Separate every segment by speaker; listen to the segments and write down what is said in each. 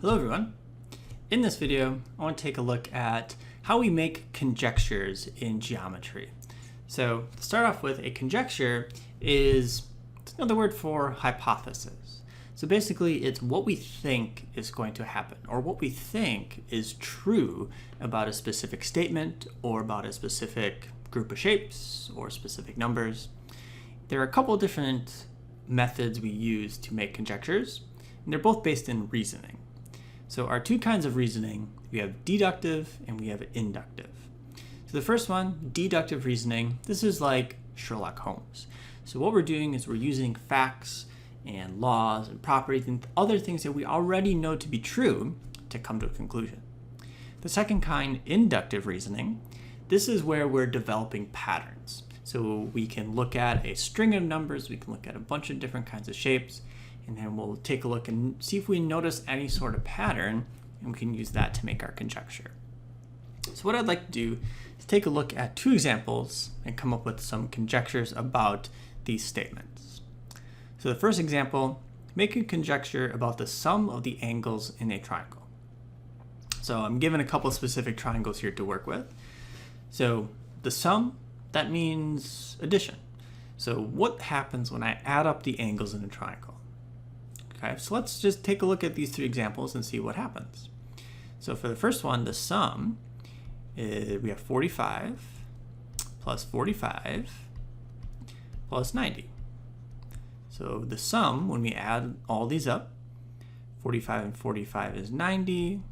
Speaker 1: Hello everyone. In this video, I want to take a look at how we make conjectures in geometry. So to start off with, a conjecture is another word for hypothesis. So basically it's what we think is going to happen, or what we think is true about a specific statement or about a specific group of shapes or specific numbers. There are a couple of different methods we use to make conjectures, and they're both based in reasoning. So our two kinds of reasoning, we have deductive and we have inductive. So the first one, deductive reasoning, this is like Sherlock Holmes. So what we're doing is we're using facts and laws and properties and other things that we already know to be true to come to a conclusion. The second kind, inductive reasoning, this is where we're developing patterns. So we can look at a string of numbers, we can look at a bunch of different kinds of shapes, and then we'll take a look and see if we notice any sort of pattern, and we can use that to make our conjecture. So what I'd like to do is take a look at two examples and come up with some conjectures about these statements. So the first example, make a conjecture about the sum of the angles in a triangle. So I'm given a couple of specific triangles here to work with. So the sum, that means addition. So what happens when I add up the angles in a triangle? Okay, so let's just take a look at these three examples and see what happens. So for the first one, the sum, we have 45 plus 45 plus 90. So the sum, when we add all these up, 45 and 45 is 90,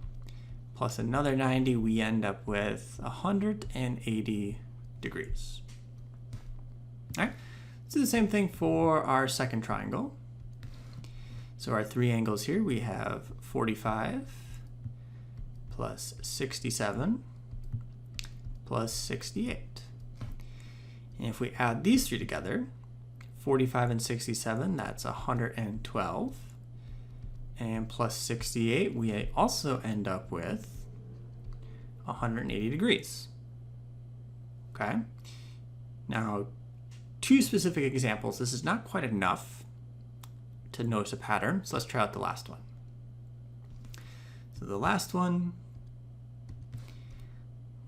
Speaker 1: plus another 90, we end up with 180 degrees. All right, let's do the same thing for our second triangle. So our three angles here, we have 45 plus 67 plus 68. And if we add these three together, 45 and 67, that's 112. And plus 68, we also end up with 180 degrees. Okay? Now, two specific examples. This is not quite enough to notice a pattern, so let's try out the last one. So the last one,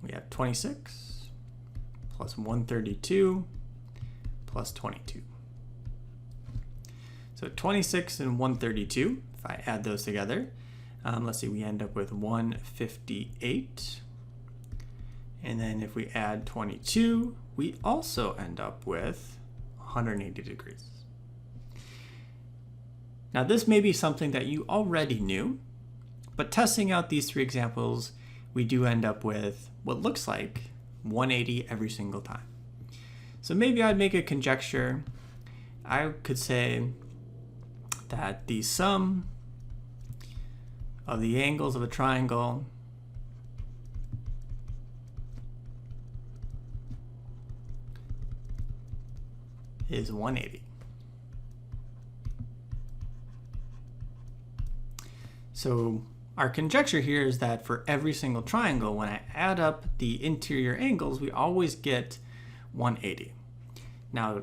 Speaker 1: we have 26 plus 132 plus 22. So 26 and 132, if I add those together, let's see, we end up with 158. And then if we add 22, we also end up with 180 degrees. Now this may be something that you already knew, but testing out these three examples, we do end up with what looks like 180 every single time. So maybe I'd make a conjecture. I could say that the sum of the angles of a triangle is 180. So our conjecture here is that for every single triangle, when I add up the interior angles, we always get 180. Now,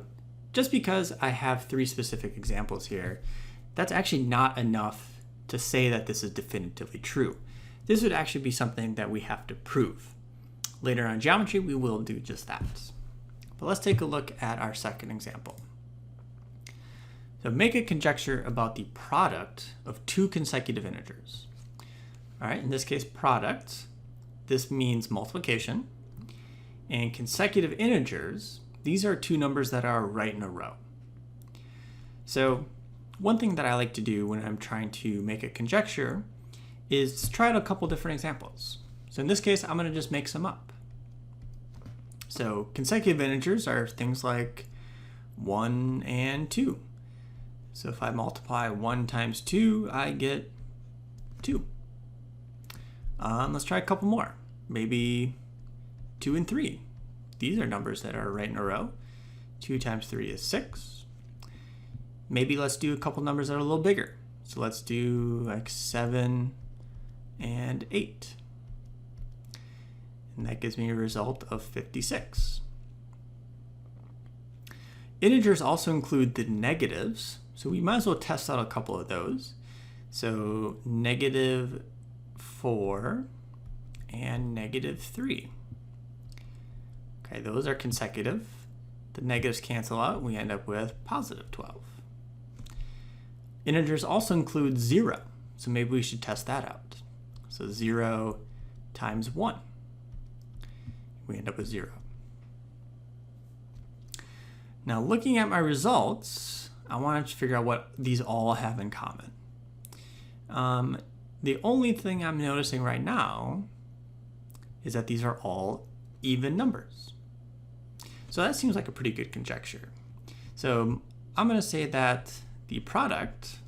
Speaker 1: just because I have three specific examples here, that's actually not enough to say that this is definitively true. This would actually be something that we have to prove. Later on in geometry, we will do just that. But let's take a look at our second example. So make a conjecture about the product of two consecutive integers. All right, in this case, product, this means multiplication. And consecutive integers, these are two numbers that are right in a row. So one thing that I like to do when I'm trying to make a conjecture is try out a couple different examples. So in this case, I'm going to just make some up. So consecutive integers are things like 1 and 2. So if I multiply 1 times 2, I get 2. Let's try a couple more. Maybe 2 and 3. These are numbers that are right in a row. 2 times 3 is 6. Maybe let's do a couple numbers that are a little bigger. So let's do like 7 and 8. And that gives me a result of 56. Integers also include the negatives, so we might as well test out a couple of those. So -4 and -3. Okay, those are consecutive. The negatives cancel out, we end up with +12. Integers also include 0, so maybe we should test that out. So 0 times 1, we end up with 0. Now looking at my results, I wanted to figure out what these all have in common. The only thing I'm noticing right now is that these are all even numbers. So that seems like a pretty good conjecture. So I'm going to say that the product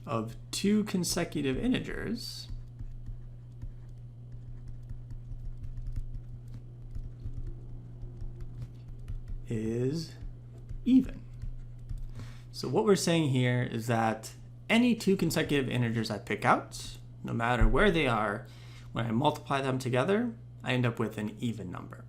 Speaker 1: of two consecutive integers is even. So what we're saying here is that any two consecutive integers I pick out, no matter where they are, when I multiply them together, I end up with an even number.